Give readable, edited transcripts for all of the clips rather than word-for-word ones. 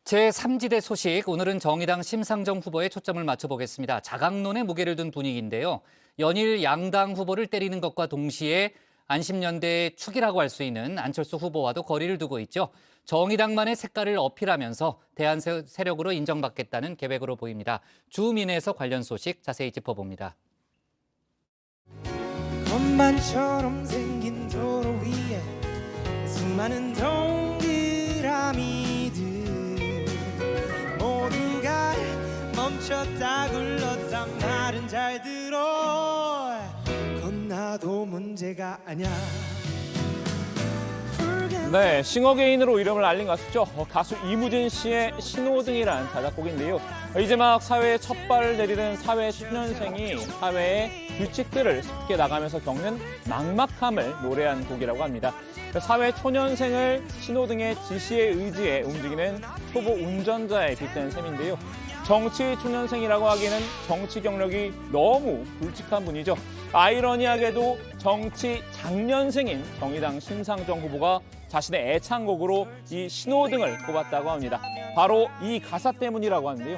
제3지대 소식, 오늘은 정의당 심상정 후보에 초점을 맞춰보겠습니다. 자강론에 무게를 둔 분위기인데요. 연일 양당 후보를 때리는 것과 동시에 안심연대의 축이라고 할 수 있는 안철수 후보와도 거리를 두고 있죠. 정의당만의 색깔을 어필하면서 대안 세력으로 인정받겠다는 계획으로 보입니다. 주민에서 관련 소식 자세히 짚어봅니다. 건반처럼 생긴 도로 위에 수많은 동그라미들 모두가 멈췄다 굴렀다 말은 잘 들어 건나도 문제가 아냐. 네, 싱어게인으로 이름을 알린 가수죠. 가수 이무진 씨의 신호등이란 자작곡인데요. 이제 막 사회에 첫 발을 내리는 사회 초년생이 사회의 규칙들을 쉽게 나가면서 겪는 막막함을 노래한 곡이라고 합니다. 사회 초년생을 신호등의 지시에 의지해 움직이는 초보 운전자에 빗댄 셈인데요. 정치 초년생이라고 하기에는 정치 경력이 너무 굵직한 분이죠. 아이러니하게도 정치 장년생인 정의당 심상정 후보가 자신의 애창곡으로 이 신호등을 꼽았다고 합니다. 바로 이 가사 때문이라고 하는데요.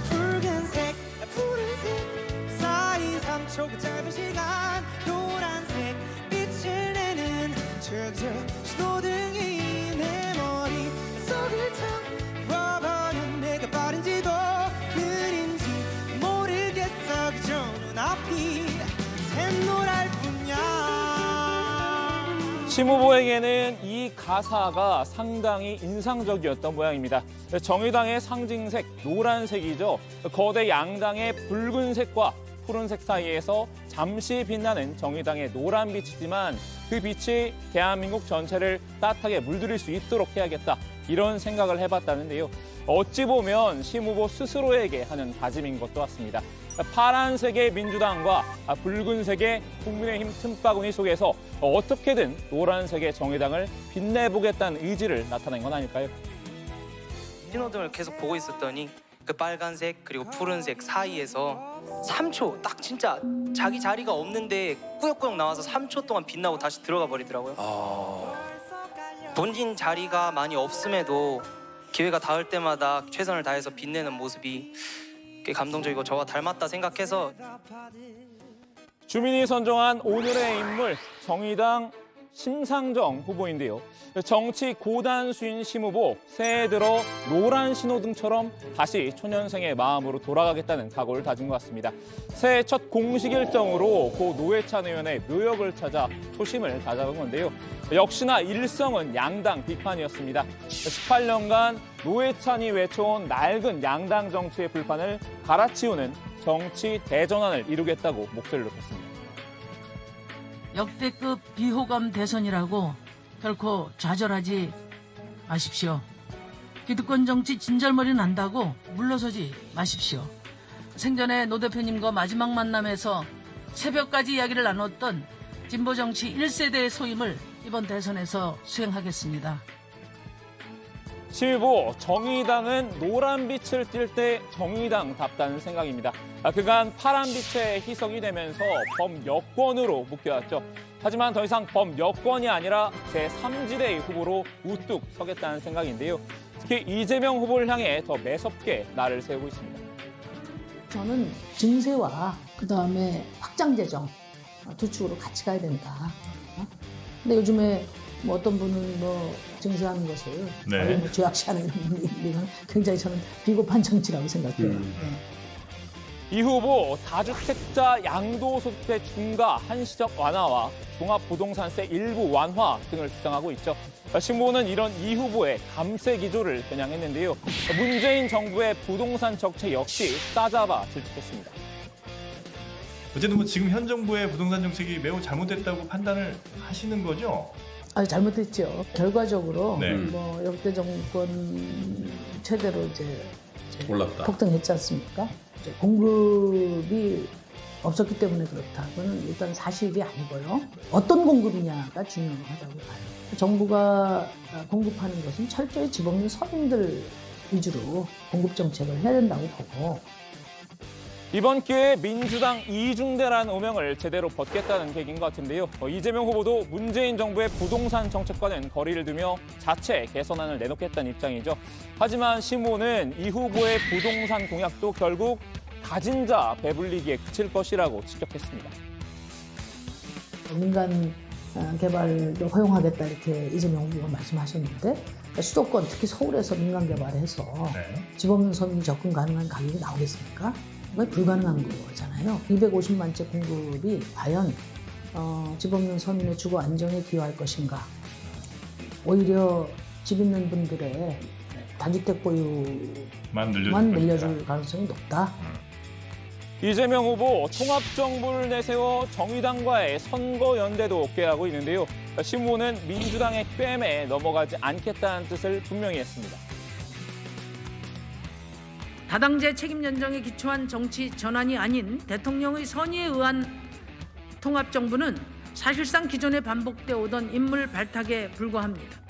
붉은색, 푸른색 사이 3초 그 짧은 시간 노란색 빛을 내는 저 신호등이 내 머리 속을 타버린 내가 빠른지도 느린지 모르겠어 그저 눈앞이 샛노랄 뿐이야. 심 후보에게는 이 가사가 상당히 인상적이었던 모양입니다. 정의당의 상징색 노란색이죠. 거대 양당의 붉은색과 푸른색 사이에서 잠시 빛나는 정의당의 노란빛이지만 그 빛이 대한민국 전체를 따뜻하게 물들일 수 있도록 해야겠다. 이런 생각을 해봤다는데요. 어찌 보면 심 후보 스스로에게 하는 다짐인 것도 같습니다. 파란색의 민주당과 붉은색의 국민의힘 틈바구니 속에서 어떻게든 노란색의 정의당을 빛내보겠다는 의지를 나타낸 건 아닐까요? 신호등을 계속 보고 있었더니 그 빨간색 그리고 푸른색 사이에서 3초 딱 진짜 자기 자리가 없는데 꾸역꾸역 나와서 3초 동안 빛나고 다시 들어가 버리더라고요. 본인 자리가 많이 없음에도 기회가 닿을 때마다 최선을 다해서 빛내는 모습이 꽤 감동적이고 저와 닮았다 생각해서 주민이 선정한 오늘의 인물 정의당 심상정 후보인데요. 정치 고단수인 심 후보, 새해 들어 노란 신호등처럼 다시 초년생의 마음으로 돌아가겠다는 각오를 다진 것 같습니다. 새해 첫 공식 일정으로 고 노회찬 의원의 묘역을 찾아 초심을 다잡은 건데요. 역시나 일성은 양당 비판이었습니다. 18년간 노회찬이 외쳐온 낡은 양당 정치의 불판을 갈아치우는 정치 대전환을 이루겠다고 목소리를 높였습니다. 역대급 비호감 대선이라고 결코 좌절하지 마십시오. 기득권 정치 진절머리 난다고 물러서지 마십시오. 생전에 노 대표님과 마지막 만남에서 새벽까지 이야기를 나눴던 진보 정치 1세대의 소임을 이번 대선에서 수행하겠습니다. 심 후보, 정의당은 노란빛을 띌 때 정의당답다는 생각입니다. 그간 파란빛의 희석이 되면서 범여권으로 묶여왔죠. 하지만 더 이상 범여권이 아니라 제3지대의 후보로 우뚝 서겠다는 생각인데요. 특히 이재명 후보를 향해 더 매섭게 날을 세우고 있습니다. 저는 증세와 그다음에 확장 재정 두 축으로 같이 가야 된다. 근데 요즘에 뭐 어떤 분은 뭐 증세하는 것을 뭐 죄악시하는 이건 굉장히 저는 비겁한 정치라고 생각해요. 이 후보 다주택자 양도소득세 중과 한시적 완화와 종합부동산세 일부 완화 등을 주장하고 있죠. 심 후보는 이런 이 후보의 감세 기조를 겨냥했는데요. 문재인 정부의 부동산 정책 역시 싸잡아 질책했습니다. 어쨌든 뭐 지금 현 정부의 부동산 정책이 매우 잘못됐다고 판단을 하시는 거죠? 잘못했죠. 결과적으로 네. 뭐 역대 정권 최대로 이제 올랐다. 폭등했지 않습니까? 이제 공급이 없었기 때문에 그렇다. 그거는 일단 사실이 아니고요. 어떤 공급이냐가 중요하다고 봐요. 정부가 공급하는 것은 철저히 집 없는 서민들 위주로 공급 정책을 해야 된다고 보고 이번 기회에 민주당 이중대라는 오명을 제대로 벗겠다는 계기인 것 같은데요. 이재명 후보도 문재인 정부의 부동산 정책과는 거리를 두며 자체 개선안을 내놓겠다는 입장이죠. 하지만 심 후보는 이 후보의 부동산 공약도 결국 가진 자 배불리기에 그칠 것이라고 직격했습니다. 민간 개발도 허용하겠다 이렇게 이재명 후보가 말씀하셨는데 수도권 특히 서울에서 민간 개발해서 집 없는 서민이 접근 가능한 가격이 나오겠습니까? 이건 불가능한 거잖아요. 250만 채 공급이 과연 집 없는 서민의 주거 안정에 기여할 것인가? 오히려 집 있는 분들의 다주택 보유만 늘려줄 가능성이 높다. 이재명 후보 통합정부를 내세워 정의당과의 선거연대도 꾀하고 있는데요. 심 후보는 민주당의 꿰매에 넘어가지 않겠다는 뜻을 분명히 했습니다. 다당제 책임 연정에 기초한 정치 전환이 아닌 대통령의 선의에 의한 통합정부는 사실상 기존에 반복돼 오던 인물 발탁에 불과합니다.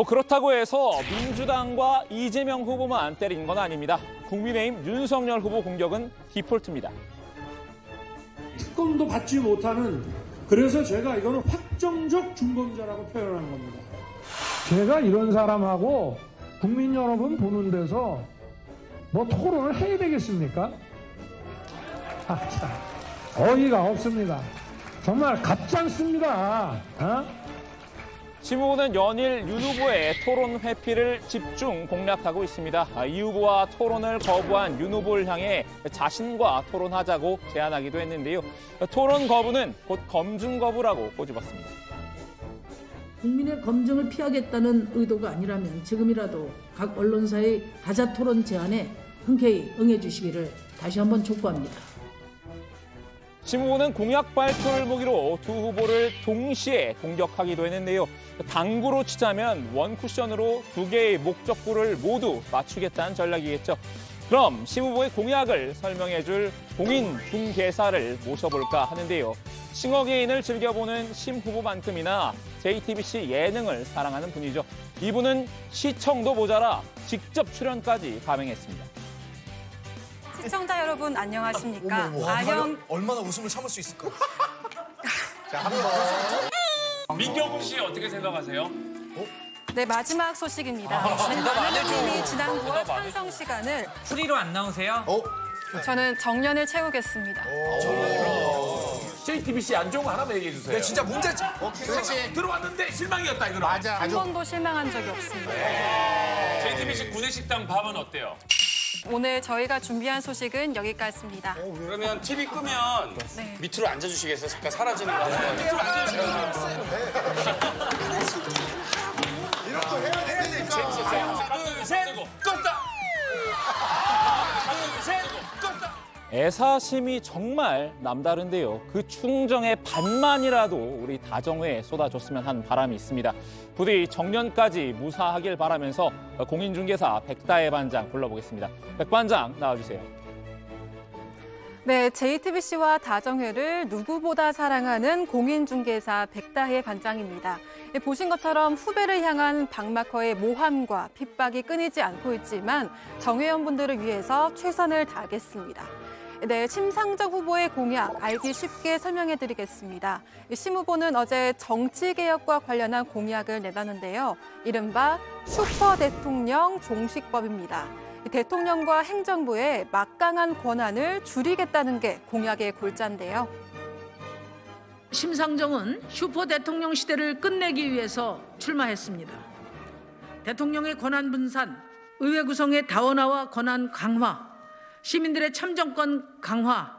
그렇다고 해서 민주당과 이재명 후보만 때린 건 아닙니다. 국민의힘 윤석열 후보 공격은 디폴트입니다. 특검도 받지 못하는, 그래서 제가 이거는 확정적 중범죄라고 표현한 겁니다. 제가 이런 사람하고 국민 여러분 보는 데서 뭐 토론을 해야 되겠습니까? 참, 어이가 없습니다. 정말 갑작습니다. 심 후보는 연일 윤 후보의 토론 회피를 집중 공략하고 있습니다. 이 후보와 토론을 거부한 윤 후보를 향해 자신과 토론하자고 제안하기도 했는데요. 토론 거부는 곧 검증 거부라고 꼬집었습니다. 국민의 검증을 피하겠다는 의도가 아니라면 지금이라도 각 언론사의 다자 토론 제안에 흔쾌히 응해주시기를 다시 한번 촉구합니다. 심 후보는 공약 발표를 무기로 두 후보를 동시에 공격하기도 했는데요. 당구로 치자면 원쿠션으로 두 개의 목적구를 모두 맞추겠다는 전략이겠죠. 그럼 심 후보의 공약을 설명해줄 공인 중개사를 모셔볼까 하는데요. 싱어게인을 즐겨보는 심 후보만큼이나 JTBC 예능을 사랑하는 분이죠. 이분은 시청도 모자라 직접 출연까지 감행했습니다. 시청자 여러분 안녕하십니까? 아영 얼마나 웃음을 참을 수 있을까? 민경훈 씨 어떻게 생각하세요? 네 마지막 소식입니다. 많은 분이 지난 9월 찬성 시간을 프리로 안 나오세요? 저는 정년을 채우겠습니다. JTBC 안 좋은 거 하나만 얘기해 주세요. 진짜 문제지. 들어왔는데 실망이었다 이거는. 한 번도 실망한 적이 없습니다. JTBC 구내식당 밥은 어때요? 오늘 저희가 준비한 소식은 여기까지입니다. 그러면 TV 끄면 네. 밑으로 앉아주시겠어요? 잠깐 사라지는 거. 밑으로 앉아주시겠어요? 이런 거 해야 되니까. 둘, 셋, 껐다! 둘, 셋, 껐다! 애사심이 정말 남다른데요. 그 충정의 반만이라도 우리 다정회에 쏟아줬으면 하는 바람이 있습니다. 부디 정년까지 무사하길 바라면서 공인중개사 백다혜 반장 불러보겠습니다. 백 반장 나와주세요. 네, JTBC와 다정회를 누구보다 사랑하는 공인중개사 백다혜 반장입니다. 보신 것처럼 후배를 향한 박마커의 모함과 핍박이 끊이지 않고 있지만 정회원분들을 위해서 최선을 다하겠습니다. 네, 심상정 후보의 공약 알기 쉽게 설명해드리겠습니다. 심 후보는 어제 정치개혁과 관련한 공약을 내놨는데요. 이른바 슈퍼대통령 종식법입니다. 대통령과 행정부의 막강한 권한을 줄이겠다는 게 공약의 골자인데요. 심상정은 슈퍼 대통령 시대를 끝내기 위해서 출마했습니다. 대통령의 권한 분산, 의회 구성의 다원화와 권한 강화, 시민들의 참정권 강화,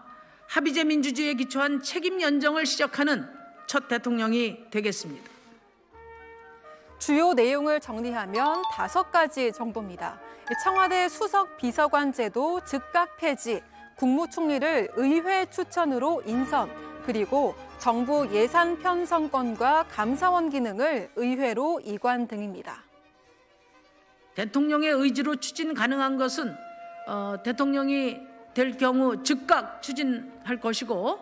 합의제 민주주의에 기초한 책임 연정을 시작하는 첫 대통령이 되겠습니다. 주요 내용을 정리하면 5가지 정도입니다. 청와대 수석 비서관 제도 즉각 폐지, 국무총리를 의회 추천으로 인선, 그리고 정부 예산 편성권과 감사원 기능을 의회로 이관 등입니다. 대통령의 의지로 추진 가능한 것은 대통령이 될 경우 즉각 추진할 것이고,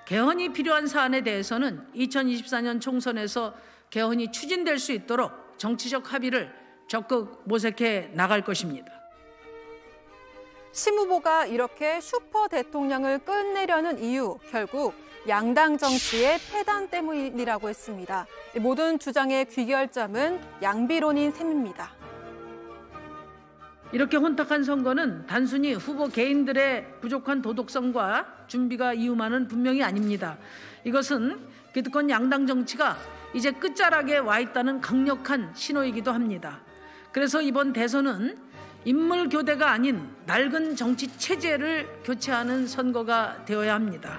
개헌이 필요한 사안에 대해서는 2024년 총선에서 개헌이 추진될 수 있도록 정치적 합의를 적극 모색해 나갈 것입니다. 심 후보가 이렇게 슈퍼 대통령을 끝내려는 이유, 결국 양당 정치의 패단 때문이라고 했습니다. 모든 주장의 귀결점은 양비론인 셈입니다. 이렇게 혼탁한 선거는 단순히 후보 개인들의 부족한 도덕성과 준비가 이유만은 분명히 아닙니다. 이것은 기득권 양당 정치가 이제 끝자락에 와 있다는 강력한 신호이기도 합니다. 그래서 이번 대선은 인물 교대가 아닌 낡은 정치 체제를 교체하는 선거가 되어야 합니다.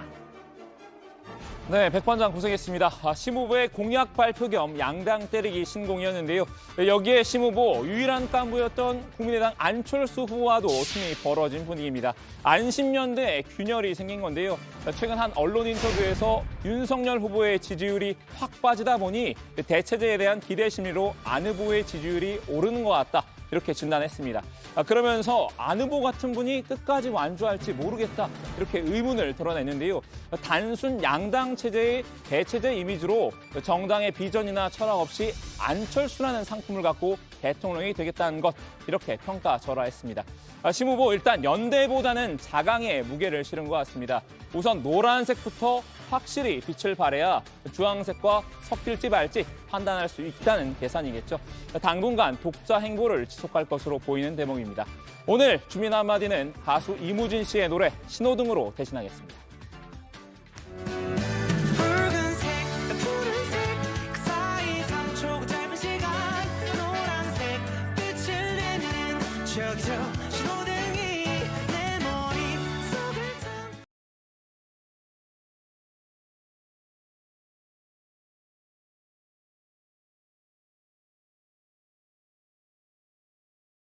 네, 백반장 고생했습니다. 심 후보의 공약 발표 겸 양당 때리기 신공이었는데요. 여기에 심 후보 유일한 깐부였던 국민의당 안철수 후보와도 팀이 벌어진 분위기입니다. 안심연대에 균열이 생긴 건데요. 최근 한 언론 인터뷰에서 윤석열 후보의 지지율이 확 빠지다 보니 대체제에 대한 기대 심리로 안 후보의 지지율이 오르는 것 같다. 이렇게 진단했습니다. 그러면서 안 후보 같은 분이 끝까지 완주할지 모르겠다. 이렇게 의문을 드러냈는데요. 단순 양당 체제의 대체제 이미지로 정당의 비전이나 철학 없이 안철수라는 상품을 갖고 대통령이 되겠다는 것, 이렇게 평가절하했습니다. 심 후보 일단 연대보다는 자강에 무게를 실은 것 같습니다. 우선 노란색부터 확실히 빛을 발해야 주황색과 섞일지 말지 판단할 수 있다는 계산이겠죠. 당분간 독자 행보를 지속할 것으로 보이는 대목입니다. 오늘 주민 한마디는 가수 이무진 씨의 노래 신호등으로 대신하겠습니다.